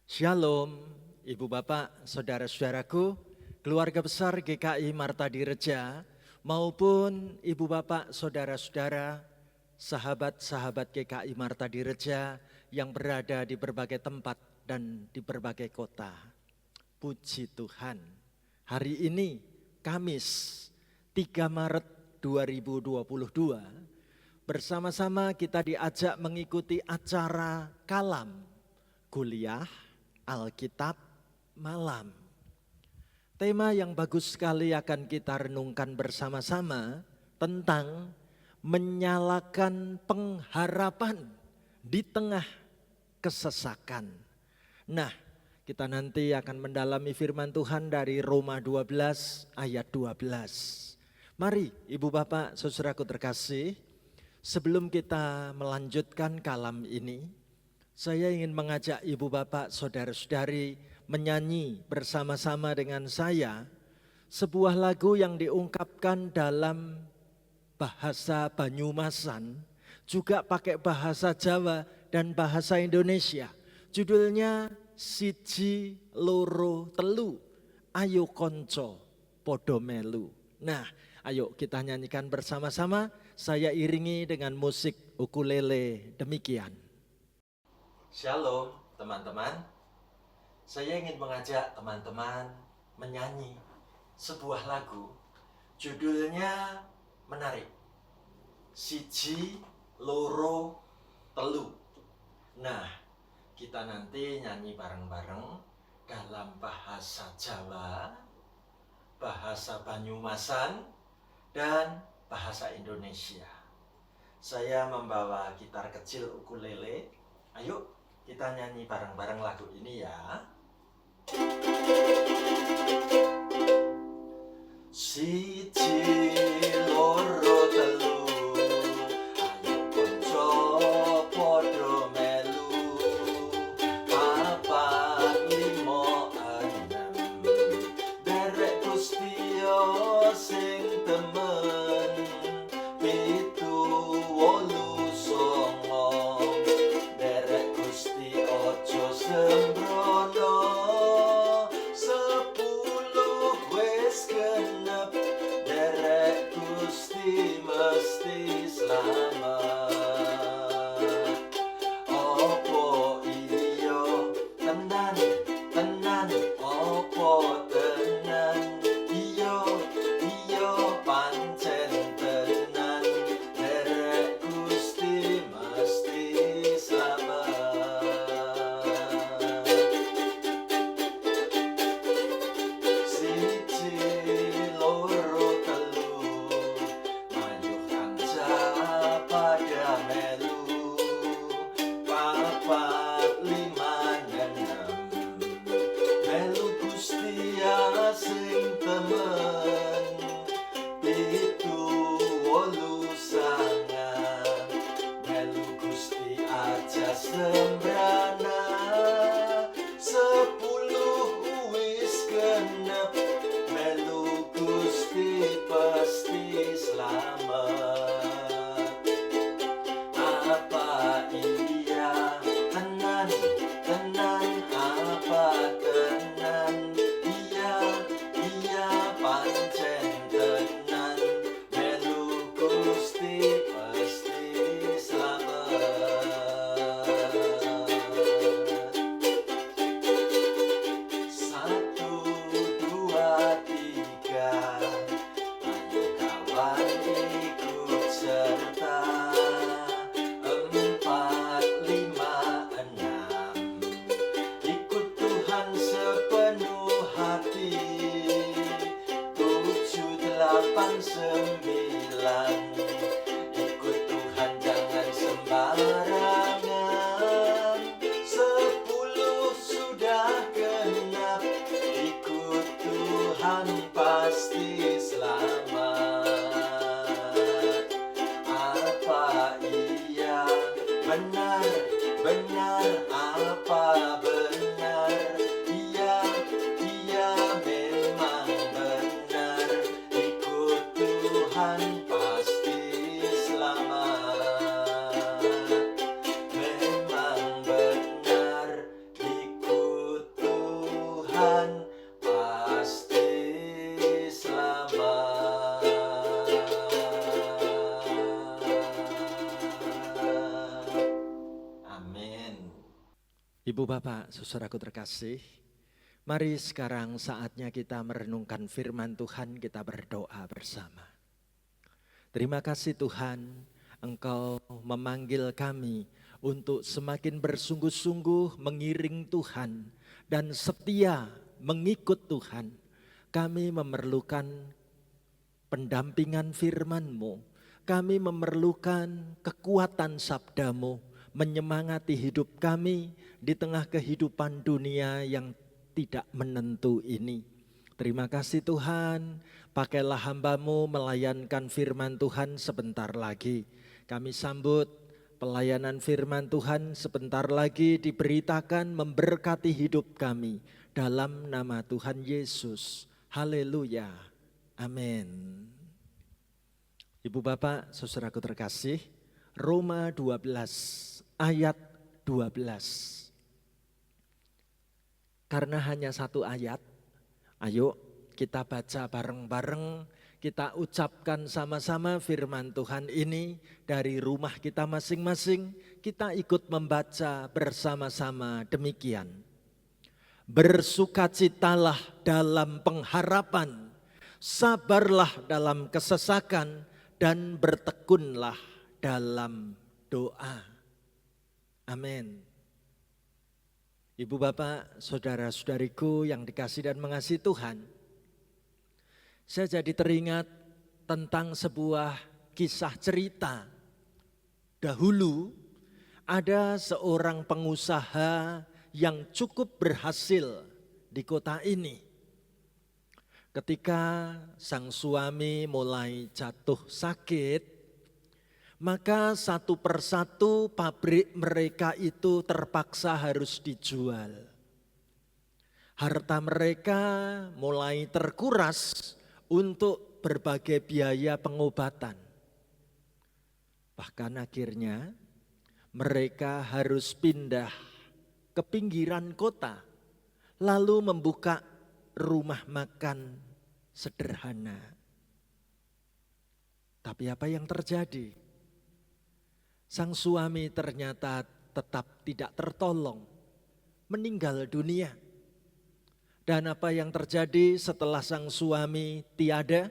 Shalom, Ibu Bapak, Saudara-saudaraku, keluarga besar GKI Marta Direja, maupun Ibu Bapak, Saudara-saudara, sahabat-sahabat GKI Marta Direja yang berada di berbagai tempat dan di berbagai kota. Puji Tuhan, hari ini Kamis 3 Maret 2022, bersama-sama kita diajak mengikuti acara Kalam, Kuliah Alkitab Malam. Tema yang bagus sekali akan kita renungkan bersama-sama tentang menyalakan pengharapan di tengah kesesakan. Nah, kita nanti akan mendalami firman Tuhan dari Roma 12 ayat 12. Mari Ibu Bapak, saudaraku terkasih, sebelum kita melanjutkan kalam ini, saya ingin mengajak Ibu Bapak, Saudara-saudari menyanyi bersama-sama dengan saya sebuah lagu yang diungkapkan dalam bahasa Banyumasan, juga pakai bahasa Jawa dan bahasa Indonesia. Judulnya Siji Loro Telu, Ayo Konco Podo Melu. Nah, ayo kita nyanyikan bersama-sama, saya iringi dengan musik ukulele demikian. Shalom teman-teman, saya ingin mengajak teman-teman menyanyi sebuah lagu, judulnya menarik, Siji Loro Telu. Nah, kita nanti nyanyi bareng-bareng dalam bahasa Jawa, bahasa Banyumasan, dan bahasa Indonesia. Saya membawa gitar kecil ukulele. Ayo kita nyanyi bareng-bareng lagu ini ya. Siji loro telu, ayo konco podo melu, papat limo enem, derek Gusti sing temen, pitu wolu songo, derek Gusti ojo sembrono, 10 wis genep, derek Gusti mesti slamet. Opo iyo tenan, tenan, opo tenan, iyo pancen tenan, derek Gusti mesti slamet. Siji loro telu, mayuh kanca pada melu, papat lima enem, melu Gusti sing temen, pitu wolu sangang, melu Gusti aja sembrana, 10 wis genep, melu Gusti pasti slamet. Apa iya tenan, tenan, apa tenan, iya pancen tenan, melu Gusti pasti slamet. 1, 2, 3, ayo kawan ikut serta, 4, 5, 6, ikut Tuhan sepenuh hati, 7, 8, 9, ikut Tuhan jangan sembarangan, 10 sudah genap, ikut Tuhan pasti selamat. Apa iya benar, benar, apa benar, Ibu Bapak, saudaraku terkasih, mari sekarang saatnya kita merenungkan firman Tuhan, kita berdoa bersama. Terima kasih Tuhan, Engkau memanggil kami untuk semakin bersungguh-sungguh mengiring Tuhan dan setia mengikut Tuhan. Kami memerlukan pendampingan firman-Mu, kami memerlukan kekuatan sabda-Mu, menyemangati hidup kami di tengah kehidupan dunia yang tidak menentu ini. Terima kasih Tuhan, pakailah hamba-Mu melayankan firman Tuhan sebentar lagi. Kami sambut pelayanan firman Tuhan sebentar lagi diberitakan memberkati hidup kami. Dalam nama Tuhan Yesus, haleluya, amin. Ibu Bapak, saudaraku terkasih, Roma 12 ayat 12. Karena hanya satu ayat, ayo kita baca bareng-bareng, kita ucapkan sama-sama firman Tuhan ini dari rumah kita masing-masing. Kita ikut membaca bersama-sama demikian. Bersukacitalah dalam pengharapan, sabarlah dalam kesesakan, dan bertekunlah dalam doa. Amin. Ibu Bapak, saudara-saudariku yang dikasihi dan mengasihi Tuhan, saya jadi teringat tentang sebuah kisah cerita. Dahulu ada seorang pengusaha yang cukup berhasil di kota ini. Ketika sang suami mulai jatuh sakit, maka satu persatu pabrik mereka itu terpaksa harus dijual. Harta mereka mulai terkuras untuk berbagai biaya pengobatan. Bahkan akhirnya mereka harus pindah ke pinggiran kota, lalu membuka rumah makan sederhana. Tapi apa yang terjadi? Sang suami ternyata tetap tidak tertolong, meninggal dunia. Dan apa yang terjadi setelah sang suami tiada?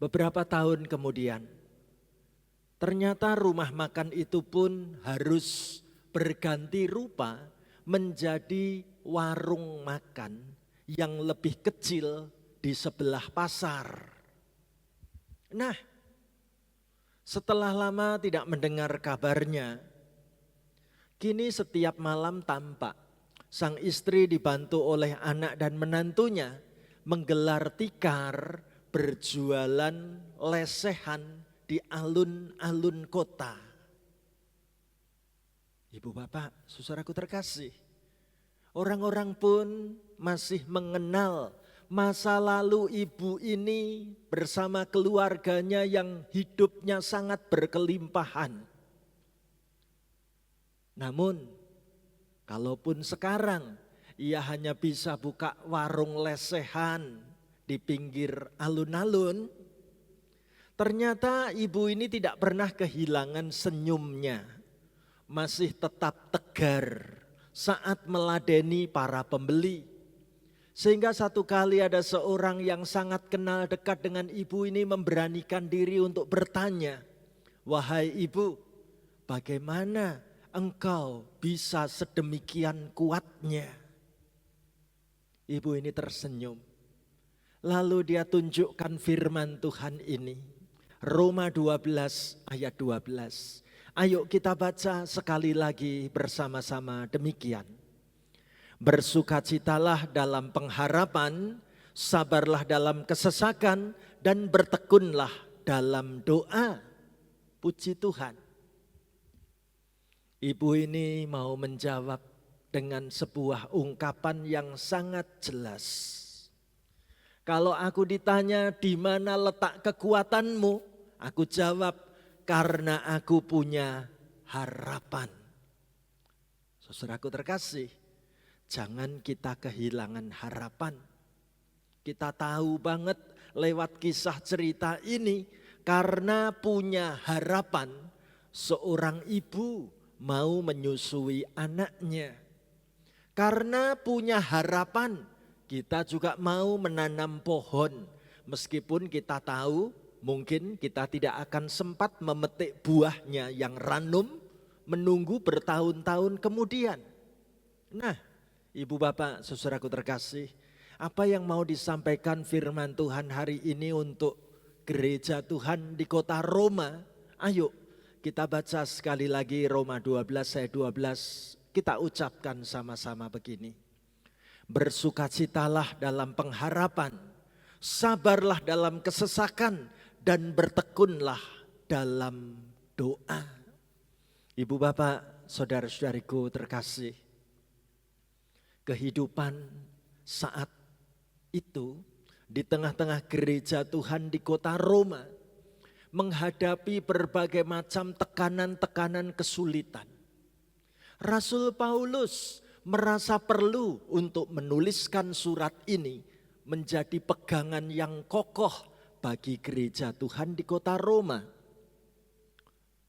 Beberapa tahun kemudian, ternyata rumah makan itu pun harus berganti rupa menjadi warung makan yang lebih kecil di sebelah pasar. Nah, setelah lama tidak mendengar kabarnya, kini setiap malam tampak sang istri dibantu oleh anak dan menantunya menggelar tikar berjualan lesehan di alun-alun kota. Ibu Bapak, saudaraku terkasih, orang-orang pun masih mengenal masa lalu ibu ini bersama keluarganya yang hidupnya sangat berkelimpahan. Namun, kalaupun sekarang ia hanya bisa buka warung lesehan di pinggir alun-alun, ternyata ibu ini tidak pernah kehilangan senyumnya, masih tetap tegar saat meladeni para pembeli. Sehingga satu kali ada seorang yang sangat kenal dekat dengan ibu ini memberanikan diri untuk bertanya, "Wahai ibu, bagaimana engkau bisa sedemikian kuatnya?" Ibu ini tersenyum. Lalu dia tunjukkan firman Tuhan ini. Roma 12 ayat 12. Ayo kita baca sekali lagi bersama-sama demikian. Bersukacitalah dalam pengharapan, sabarlah dalam kesesakan, dan bertekunlah dalam doa. Puji Tuhan. Ibu ini mau menjawab dengan sebuah ungkapan yang sangat jelas. Kalau aku ditanya di mana letak kekuatanmu, aku jawab karena aku punya harapan. Saudaraku terkasih, jangan kita kehilangan harapan. Kita tahu banget lewat kisah cerita ini, karena punya harapan, seorang ibu mau menyusui anaknya. Karena punya harapan, kita juga mau menanam pohon. Meskipun kita tahu mungkin kita tidak akan sempat memetik buahnya yang ranum, menunggu bertahun-tahun kemudian. Nah, Ibu Bapak, saudaraku terkasih, apa yang mau disampaikan firman Tuhan hari ini untuk gereja Tuhan di kota Roma? Ayo kita baca sekali lagi Roma 12 ayat 12, kita ucapkan sama-sama begini. Bersukacitalah dalam pengharapan, sabarlah dalam kesesakan, dan bertekunlah dalam doa. Ibu Bapak, saudara-saudariku terkasih, kehidupan saat itu di tengah-tengah gereja Tuhan di kota Roma menghadapi berbagai macam tekanan-tekanan kesulitan. Rasul Paulus merasa perlu untuk menuliskan surat ini menjadi pegangan yang kokoh bagi gereja Tuhan di kota Roma.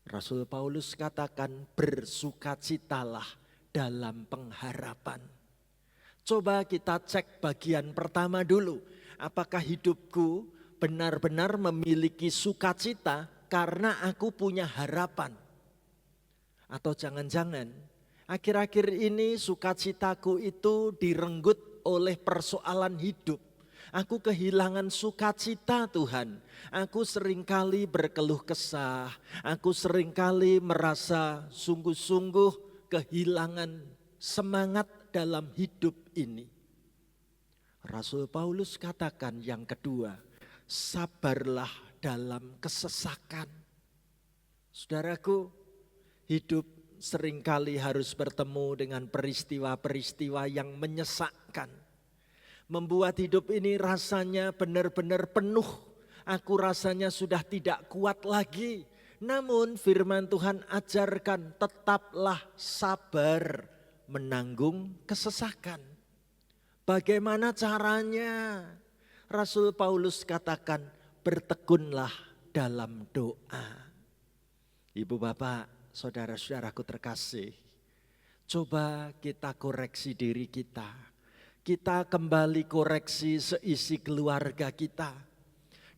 Rasul Paulus katakan bersukacitalah dalam pengharapan. Coba kita cek bagian pertama dulu. Apakah hidupku benar-benar memiliki sukacita karena aku punya harapan? Atau jangan-jangan akhir-akhir ini sukacitaku itu direnggut oleh persoalan hidup. Aku kehilangan sukacita Tuhan. Aku seringkali berkeluh kesah. Aku seringkali merasa sungguh-sungguh kehilangan semangat dalam hidup ini. Rasul Paulus katakan yang kedua, sabarlah dalam kesesakan. Saudaraku, hidup seringkali harus bertemu dengan peristiwa-peristiwa yang menyesakkan. Membuat hidup ini rasanya benar-benar penuh. Aku rasanya sudah tidak kuat lagi. Namun firman Tuhan ajarkan tetaplah sabar menanggung kesesakan. Bagaimana caranya? Rasul Paulus katakan bertekunlah dalam doa. Ibu Bapak, saudara-saudaraku terkasih, coba kita koreksi diri kita. Kita kembali koreksi seisi keluarga kita.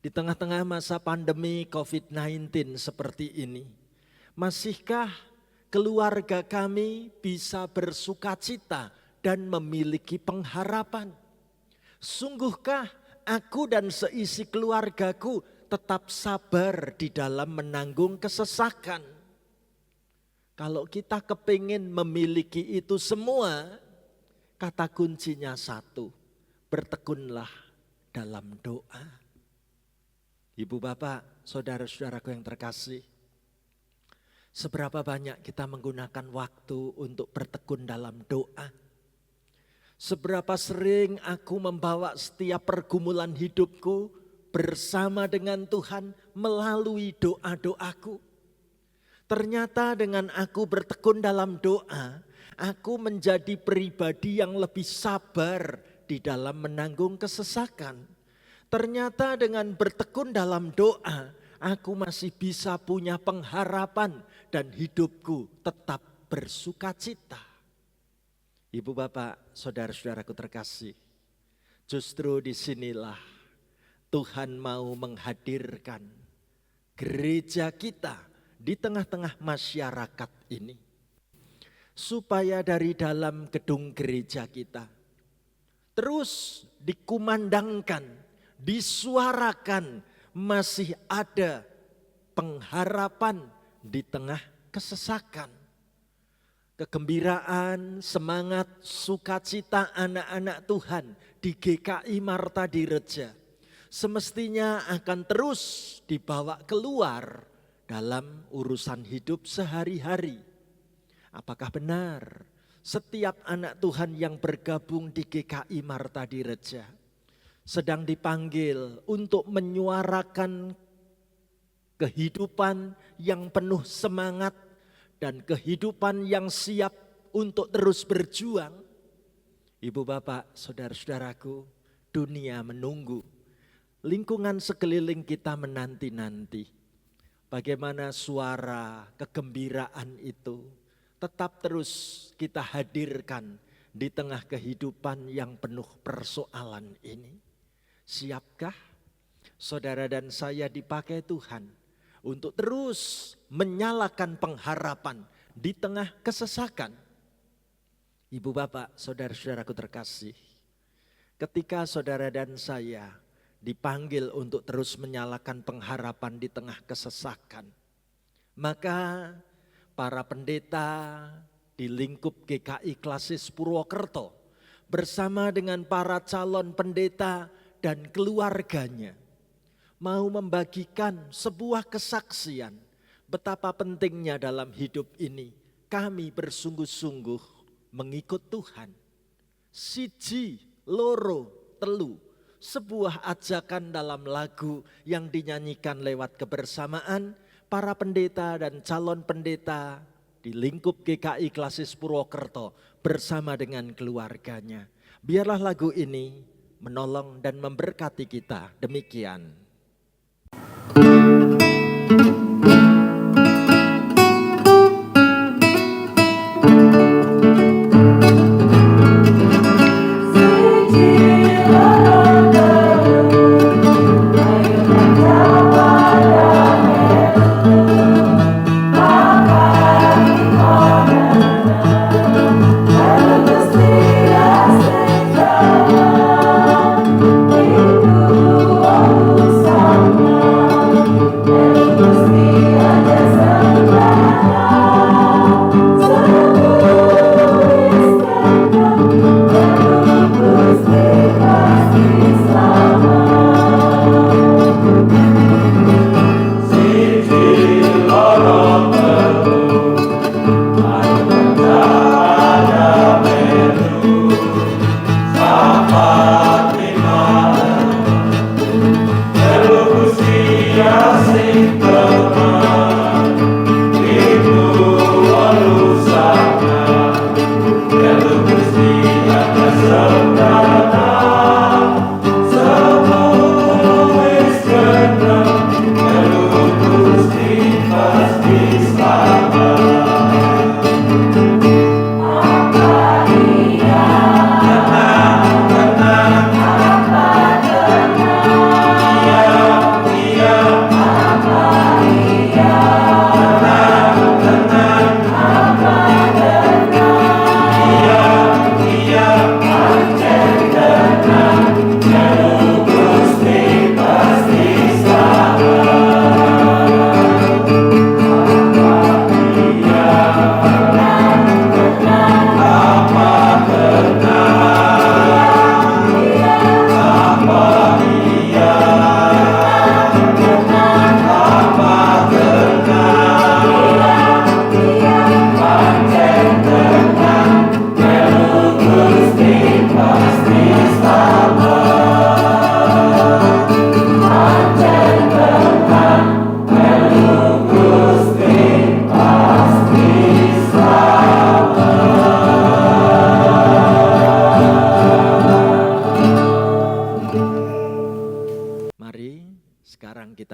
Di tengah-tengah masa pandemi COVID-19 seperti ini, masihkah keluarga kami bisa bersukacita dan memiliki pengharapan? Sungguhkah aku dan seisi keluargaku tetap sabar di dalam menanggung kesesakan? Kalau kita kepingin memiliki itu semua, kata kuncinya satu, bertekunlah dalam doa. Ibu Bapak, saudara-saudaraku yang terkasih, seberapa banyak kita menggunakan waktu untuk bertekun dalam doa? Seberapa sering aku membawa setiap pergumulan hidupku bersama dengan Tuhan melalui doa-doaku? Ternyata dengan aku bertekun dalam doa, aku menjadi pribadi yang lebih sabar di dalam menanggung kesesakan. Ternyata dengan bertekun dalam doa, aku masih bisa punya pengharapan dan hidupku tetap bersukacita. Ibu Bapak, saudara-saudaraku terkasih, justru disinilah Tuhan mau menghadirkan gereja kita di tengah-tengah masyarakat ini. Supaya dari dalam gedung gereja kita terus dikumandangkan, disuarakan masih ada pengharapan di tengah kesesakan. Kegembiraan, semangat, sukacita anak-anak Tuhan di GKI Marta Direja semestinya akan terus dibawa keluar dalam urusan hidup sehari-hari. Apakah benar setiap anak Tuhan yang bergabung di GKI Marta Direja sedang dipanggil untuk menyuarakan kehidupan yang penuh semangat dan kehidupan yang siap untuk terus berjuang? Ibu Bapak, saudara-saudaraku, dunia menunggu. Lingkungan sekeliling kita menanti-nanti. Bagaimana suara kegembiraan itu, tetap terus kita hadirkan di tengah kehidupan yang penuh persoalan ini. Siapkah saudara dan saya dipakai Tuhan untuk terus menyalakan pengharapan di tengah kesesakan? Ibu bapak, saudara-saudaraku terkasih, ketika saudara dan saya dipanggil untuk terus menyalakan pengharapan di tengah kesesakan, maka para pendeta di lingkup GKI Klasis Purwokerto bersama dengan para calon pendeta dan keluarganya mau membagikan sebuah kesaksian betapa pentingnya dalam hidup ini kami bersungguh-sungguh mengikut Tuhan. Siji, loro, telu, sebuah ajakan dalam lagu yang dinyanyikan lewat kebersamaan para pendeta dan calon pendeta di lingkup GKI Klasis Purwokerto bersama dengan keluarganya. Biarlah lagu ini menolong dan memberkati kita. Demikian.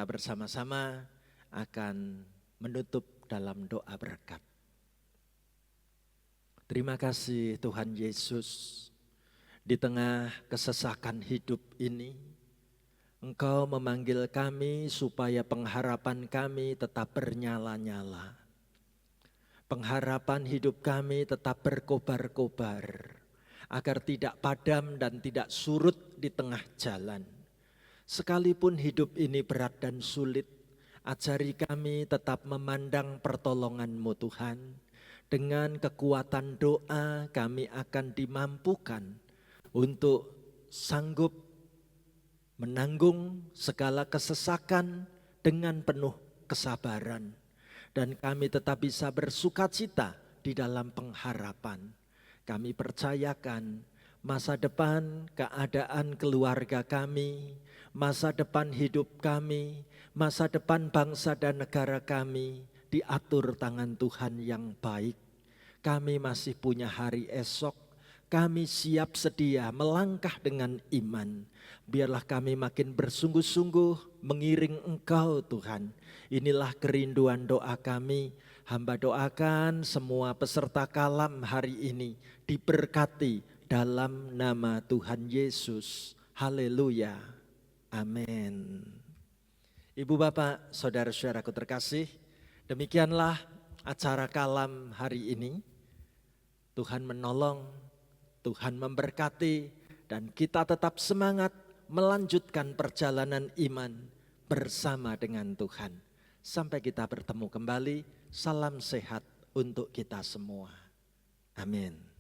Bersama-sama akan menutup dalam doa berkat. Terima kasih Tuhan Yesus, di tengah kesesakan hidup ini, Engkau memanggil kami supaya pengharapan kami tetap bernyala-nyala. Pengharapan hidup kami tetap berkobar-kobar, agar tidak padam dan tidak surut di tengah jalan. Sekalipun hidup ini berat dan sulit, ajari kami tetap memandang pertolongan-Mu Tuhan. Dengan kekuatan doa kami akan dimampukan untuk sanggup menanggung segala kesesakan dengan penuh kesabaran. Dan kami tetap bisa bersukacita di dalam pengharapan. Kami percayakan masa depan keadaan keluarga kami, masa depan hidup kami, masa depan bangsa dan negara kami diatur tangan Tuhan yang baik. Kami masih punya hari esok, kami siap sedia melangkah dengan iman. Biarlah kami makin bersungguh-sungguh mengiring Engkau Tuhan. Inilah kerinduan doa kami, Hamba doakan semua peserta kalam hari ini diberkati dalam nama Tuhan Yesus. Haleluya. Amin. Ibu bapak, saudara-saudaraku terkasih, demikianlah acara kalam hari ini. Tuhan menolong, Tuhan memberkati, dan kita tetap semangat melanjutkan perjalanan iman bersama dengan Tuhan. Sampai kita bertemu kembali, salam sehat untuk kita semua. Amin.